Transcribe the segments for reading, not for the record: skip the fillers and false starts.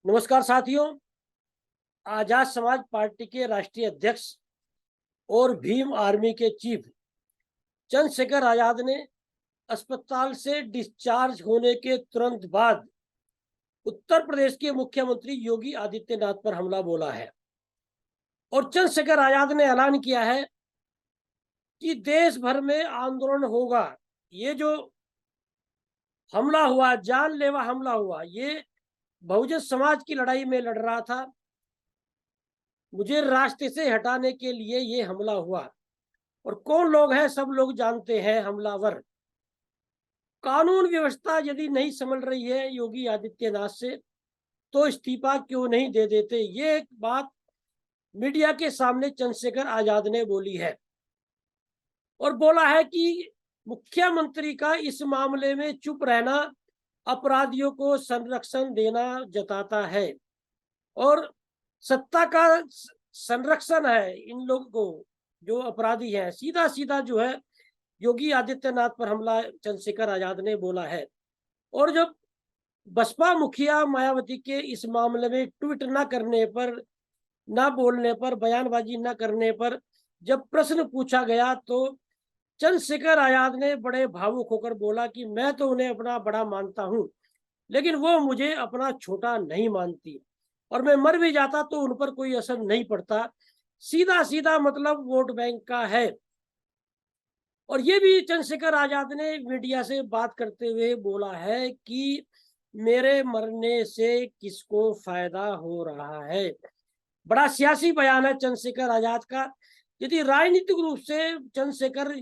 नमस्कार साथियों। आजाद समाज पार्टी के राष्ट्रीय अध्यक्ष और भीम आर्मी के चीफ चंद्रशेखर आजाद ने अस्पताल से डिस्चार्ज होने के तुरंत बाद उत्तर प्रदेश के मुख्यमंत्री योगी आदित्यनाथ पर हमला बोला है और चंद्रशेखर आजाद ने ऐलान किया है कि देश भर में आंदोलन होगा। ये जो हमला हुआ, जानलेवा हमला हुआ, ये बहुजन समाज की लड़ाई में लड़ रहा था। मुझे रास्ते से हटाने के लिए ये हमला हुआ। और कौन लोग हैं, सब लोग जानते हैं हमलावर। कानून व्यवस्था यदि नहीं संभल रही है योगी आदित्यनाथ से, तो इस्तीफा क्यों नहीं दे देते। ये एक बात मीडिया के सामने चंद्रशेखर आजाद ने बोली है और बोला है कि मुख्यमंत्री का इस मामले में चुप रहना अपराधियों को संरक्षण देना जताता है और सत्ता का संरक्षण है इन लोगों को, जो अपराधी हैं। सीधा सीधा जो है योगी आदित्यनाथ पर हमला चंद्रशेखर आजाद ने बोला है। और जब बसपा मुखिया मायावती के इस मामले में ट्वीट न करने पर, न बोलने पर, बयानबाजी न करने पर जब प्रश्न पूछा गया तो चंद्रशेखर आजाद ने बड़े भावुक होकर बोला कि मैं तो उन्हें अपना बड़ा मानता हूं, लेकिन वो मुझे अपना छोटा नहीं मानती और मैं मर भी जाता तो उन पर कोई असर नहीं पड़ता। सीधा सीधा मतलब वोट बैंक का है। और ये भी चंद्रशेखर आजाद ने मीडिया से बात करते हुए बोला है कि मेरे मरने से किसको फायदा हो रहा है। बड़ा सियासी बयान है चंद्रशेखर आजाद का। यदि राजनीतिक रूप से चंद्रशेखर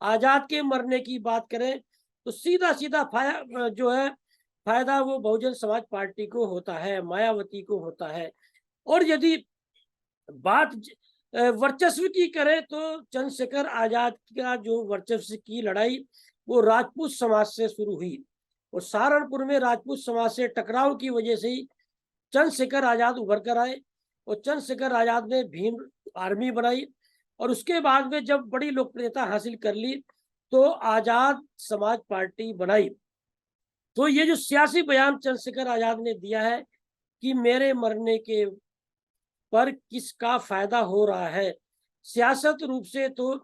आजाद के मरने की बात करें तो सीधा सीधा जो है फायदा वो बहुजन समाज पार्टी को होता है, मायावती को होता है। और यदि बात वर्चस्व की करें तो चंद्रशेखर आजाद का जो वर्चस्व की लड़ाई वो राजपूत समाज से शुरू हुई और सहारनपुर में राजपूत समाज से टकराव की वजह से ही चंद्रशेखर आजाद उभर कर आए और चंद्रशेखर आजाद ने भीम आर्मी बनाई और उसके बाद में जब बड़ी लोकप्रियता हासिल कर ली तो आजाद समाज पार्टी बनाई। तो ये जो सियासी बयान चंद्रशेखर आजाद ने दिया है कि मेरे मरने के पर किसका फायदा हो रहा है, सियासत रूप से तो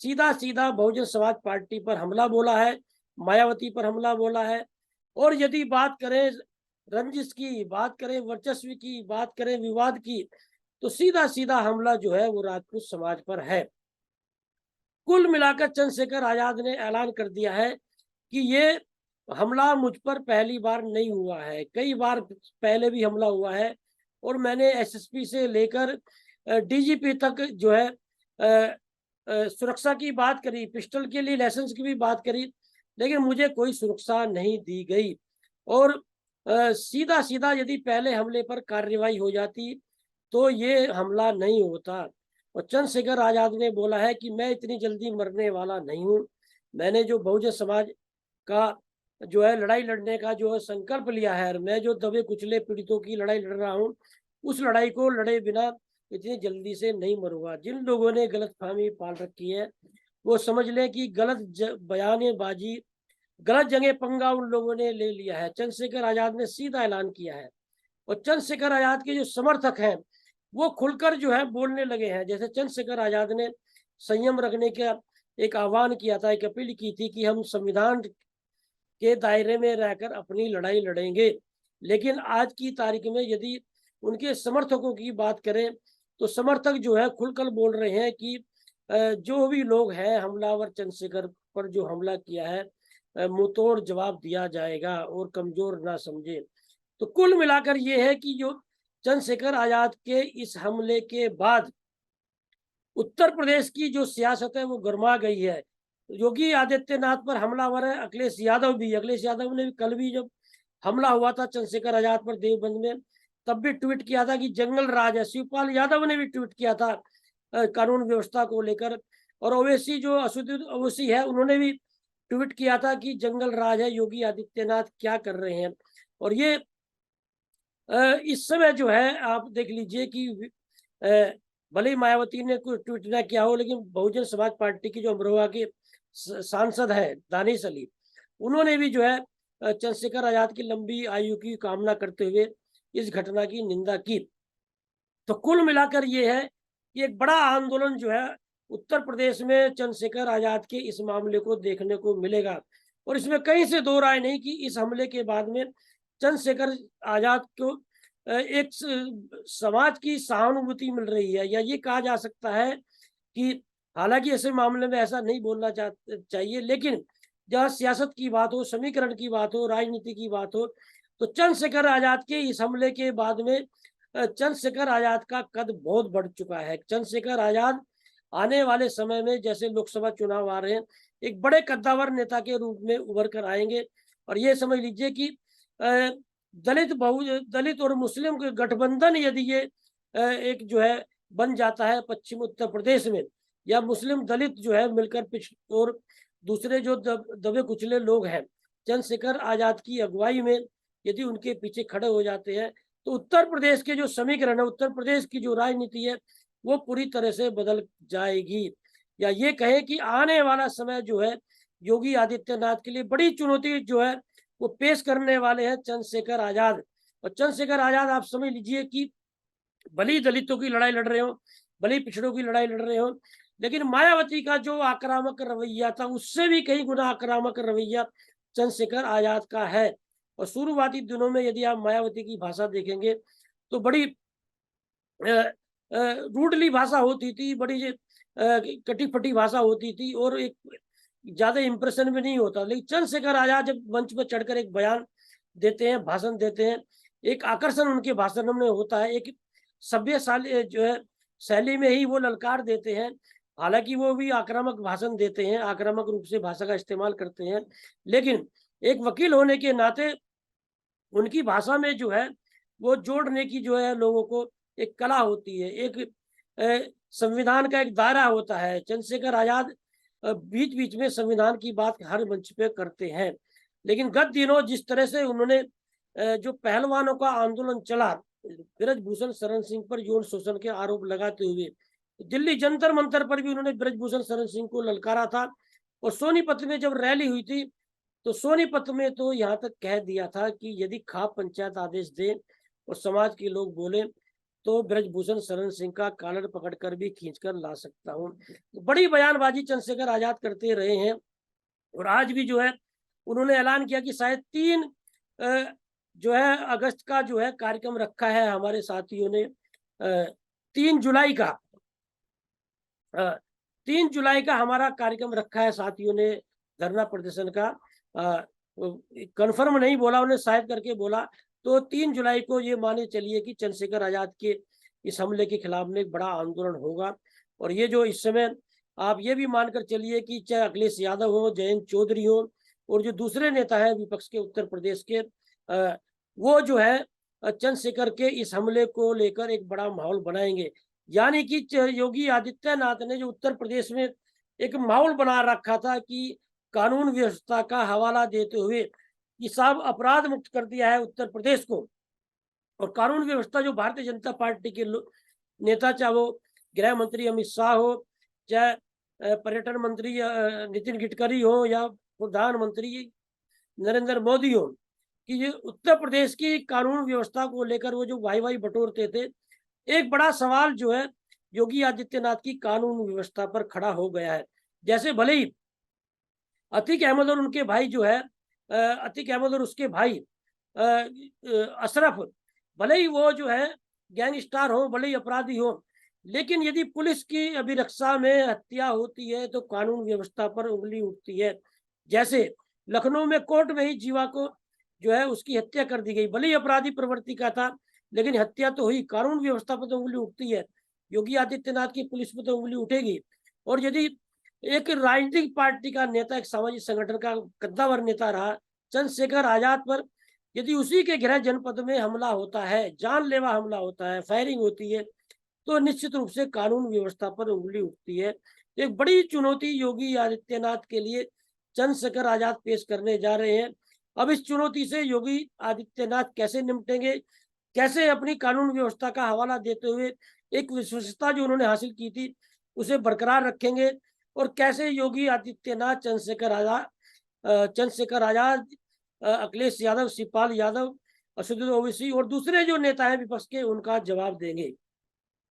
सीधा सीधा बहुजन समाज पार्टी पर हमला बोला है, मायावती पर हमला बोला है। और यदि बात करें रंजिश की, बात करें वर्चस्व की, बात करें विवाद की, तो सीधा सीधा हमला जो है वो राजपूत समाज पर है। कुल मिलाकर चंद्रशेखर आजाद ने ऐलान कर दिया है कि ये हमला मुझ पर पहली बार नहीं हुआ है, कई बार पहले भी हमला हुआ है और मैंने एसएसपी से लेकर डीजीपी तक जो है सुरक्षा की बात करी, पिस्टल के लिए लाइसेंस की भी बात करी, लेकिन मुझे कोई सुरक्षा नहीं दी गई। और सीधा सीधा यदि पहले हमले पर कार्रवाई हो जाती तो ये हमला नहीं होता। और चंद्रशेखर आजाद ने बोला है कि मैं इतनी जल्दी मरने वाला नहीं हूँ। मैंने जो बहुजन समाज का जो है लड़ाई लड़ने का जो है संकल्प लिया है, मैं जो दबे कुचले पीड़ितों की लड़ाई लड़ रहा हूँ, उस लड़ाई को लड़े बिना इतनी जल्दी से नहीं मरूंगा। जिन लोगों ने गलतफहमी पाल रखी है वो समझ लें कि गलत बयानबाजी, गलत जगह पंगा उन लोगों ने ले लिया है। चंद्रशेखर आजाद ने सीधा ऐलान किया है और चंद्रशेखर आजाद के जो समर्थक हैं वो खुलकर जो है बोलने लगे हैं। जैसे चंद्रशेखर आजाद ने संयम रखने का एक आह्वान किया था, एक अपील की थी कि हम संविधान के दायरे में रहकर अपनी लड़ाई लड़ेंगे, लेकिन आज की तारीख में यदि उनके समर्थकों की बात करें तो समर्थक जो है खुलकर बोल रहे हैं कि जो भी लोग हैं हमलावर चंद्रशेखर पर जो हमला किया है मुंहतोड़ जवाब दिया जाएगा और कमजोर ना समझे। तो कुल मिलाकर ये है कि जो चंद्रशेखर आजाद के इस हमले के बाद उत्तर प्रदेश की जो सियासत है वो गर्मा गई है। योगी आदित्यनाथ पर हमलावर है अखिलेश यादव भी। अखिलेश यादव ने भी कल भी जब हमला हुआ था चंद्रशेखर आजाद पर देवबंद में, तब भी ट्वीट किया था कि जंगल राज है। शिवपाल यादव ने भी ट्वीट किया था कानून व्यवस्था को लेकर। और ओवैसी जो असदुद्दीन ओवैसी है उन्होंने भी ट्वीट किया था कि जंगल राज है, योगी आदित्यनाथ क्या कर रहे हैं। और ये इस समय जो है आप देख लीजिए कि भले ही मायावती ने कोई ट्वीट ना किया हो, लेकिन बहुजन समाज पार्टी की जो अमरोहा के सांसद है दानिश अली, उन्होंने भी जो है चंद्रशेखर आजाद की लंबी आयु की कामना करते हुए इस घटना की निंदा की। तो कुल मिलाकर ये है कि एक बड़ा आंदोलन जो है उत्तर प्रदेश में चंद्रशेखर आजाद के इस मामले को देखने को मिलेगा। और इसमें कहीं से दो राय नहीं कि इस हमले के बाद में चंद्रशेखर आजाद को एक समाज की सहानुभूति मिल रही है, या ये कहा जा सकता है कि हालांकि ऐसे मामले में ऐसा नहीं बोलना चाहिए, लेकिन जहाँ सियासत की बात हो, समीकरण की बात हो, राजनीति की बात हो, तो चंद्रशेखर आजाद के इस हमले के बाद में चंद्रशेखर आजाद का कद बहुत बढ़ चुका है। चंद्रशेखर आजाद आने वाले समय में जैसे लोकसभा चुनाव आ रहे हैं, एक बड़े कद्दावर नेता के रूप में उभर कर आएंगे। और ये समझ लीजिए कि दलित और मुस्लिम के गठबंधन यदि ये एक जो है बन जाता है पश्चिम उत्तर प्रदेश में, या मुस्लिम दलित जो है मिलकर और दूसरे जो दबे कुचले लोग हैं चंद्रशेखर आजाद की अगुवाई में यदि उनके पीछे खड़े हो जाते हैं, तो उत्तर प्रदेश के जो समीकरण है, उत्तर प्रदेश की जो राजनीति है, वो पूरी तरह से बदल जाएगी। या ये कहे कि आने वाला समय जो है योगी आदित्यनाथ के लिए बड़ी चुनौती जो है वो पेश करने वाले हैं चंद्रशेखर आजाद। और चंद्रशेखर आजाद आप समझ लीजिए कि भले ही दलितों की लड़ाई लड़ रहे हो, भले ही पिछड़ों की लड़ाई लड़ रहे हो, लेकिन मायावती का जो आक्रामक रवैया था उससे भी कई गुना आक्रामक रवैया चंद्रशेखर आजाद का है। और शुरुआती दिनों में यदि आप मायावती की भाषा देखेंगे तो बड़ी रूडली भाषा होती थी, बड़ी कटी फटी भाषा होती थी, और एक ज्यादा इंप्रेशन में नहीं होता। लेकिन चंद्रशेखर आजाद जब मंच पर चढ़कर एक बयान देते हैं, भाषण देते हैं, एक आकर्षण उनके भाषण में होता है, एक सभ्य जो है शैली में ही वो ललकार देते हैं। हालांकि वो भी आक्रामक भाषण देते हैं, आक्रामक रूप से भाषा का इस्तेमाल करते हैं, लेकिन एक वकील होने के नाते उनकी भाषा में जो है वो जोड़ने की जो है लोगों को एक कला होती है, एक संविधान का एक दायरा होता है। चंद्रशेखर आजाद बीच बीच में संविधान की बात हर मंच पे करते हैं, लेकिन गत दिनों जिस तरह से उन्होंने जो पहलवानों का आंदोलन चला, ब्रजभूषण शरण सिंह पर यौन शोषण के आरोप लगाते हुए, दिल्ली जंतर मंतर पर भी उन्होंने ब्रजभूषण शरण सिंह को ललकारा था। और सोनीपत में जब रैली हुई थी तो सोनीपत में तो यहाँ तक कह दिया था कि यदि खाप पंचायत आदेश दे और समाज के लोग बोले तो ब्रजभूषण शरण सिंह का कॉलर पकड़कर भी खींचकर ला सकता हूँ। तो बड़ी बयानबाजी चंद्रशेखर आजाद करते रहे हैं। और आज भी जो है उन्होंने ऐलान किया कि शायद 3 जो है अगस्त का जो है कार्यक्रम रखा है हमारे साथियों ने, 3 जुलाई का 3 जुलाई का हमारा कार्यक्रम रखा है साथियों ने धरना प्रदर्शन का। कंफर्म नहीं बोला उन्हें, शायद करके बोला। तो 3 जुलाई को ये माने चलिए कि चंद्रशेखर आजाद के इस हमले के खिलाफ में एक बड़ा आंदोलन होगा। और ये जो इस समय आप ये भी मानकर चलिए कि चाहे अखिलेश यादव हो, जयंत चौधरी हो, और जो दूसरे नेता है विपक्ष के उत्तर प्रदेश के, वो जो है चंद्रशेखर के इस हमले को लेकर एक बड़ा माहौल बनाएंगे। यानी कि योगी आदित्यनाथ ने जो उत्तर प्रदेश में एक माहौल बना रखा था कि कानून व्यवस्था का हवाला देते हुए कि साहब अपराध मुक्त कर दिया है उत्तर प्रदेश को। और कानून व्यवस्था जो भारतीय जनता पार्टी के नेता, चाहे वो गृह मंत्री अमित शाह हो, चाहे पर्यटन मंत्री नितिन गडकरी हो, या प्रधानमंत्री नरेंद्र मोदी हो, कि ये उत्तर प्रदेश की कानून व्यवस्था को लेकर वो जो वाई बटोरते थे, एक बड़ा सवाल जो है योगी आदित्यनाथ की कानून व्यवस्था पर खड़ा हो गया है। जैसे भले ही अतीक अहमद और उनके भाई जो है अतीक अहमद और उसके भाई अशरफ, भले ही वो जो है गैंगस्टर हो, भले ही अपराधी हो, लेकिन यदि पुलिस की अभिरक्षा में हत्या होती है तो कानून व्यवस्था पर उंगली उठती है। जैसे लखनऊ में कोर्ट में ही जीवा को जो है उसकी हत्या कर दी गई, भले ही अपराधी प्रवृत्ति का था, लेकिन हत्या तो हुई। कानून व्यवस्था पर तो उंगली उठती है, योगी आदित्यनाथ की पुलिस पर तो उंगली उठेगी। और यदि एक राजनीतिक पार्टी का नेता, एक सामाजिक संगठन का कद्दावर नेता रहा चंद्रशेखर आजाद पर, यदि उसी के गृह जनपद में हमला होता है, जानलेवा हमला होता है, फायरिंग होती है, तो निश्चित रूप से कानून व्यवस्था पर उंगली उठती है। एक बड़ी चुनौती योगी आदित्यनाथ के लिए चंद्रशेखर आजाद पेश करने जा रहे हैं। अब इस चुनौती से योगी आदित्यनाथ कैसे निपटेंगे, कैसे अपनी कानून व्यवस्था का हवाला देते हुए एक विश्वसनीयता जो उन्होंने हासिल की थी उसे बरकरार रखेंगे, और कैसे योगी आदित्यनाथ चंद्रशेखर आजाद, अखिलेश यादव, शिवपाल यादव असदुद्दीन ओवैसी और दूसरे जो नेता हैं विपक्ष के, उनका जवाब देंगे।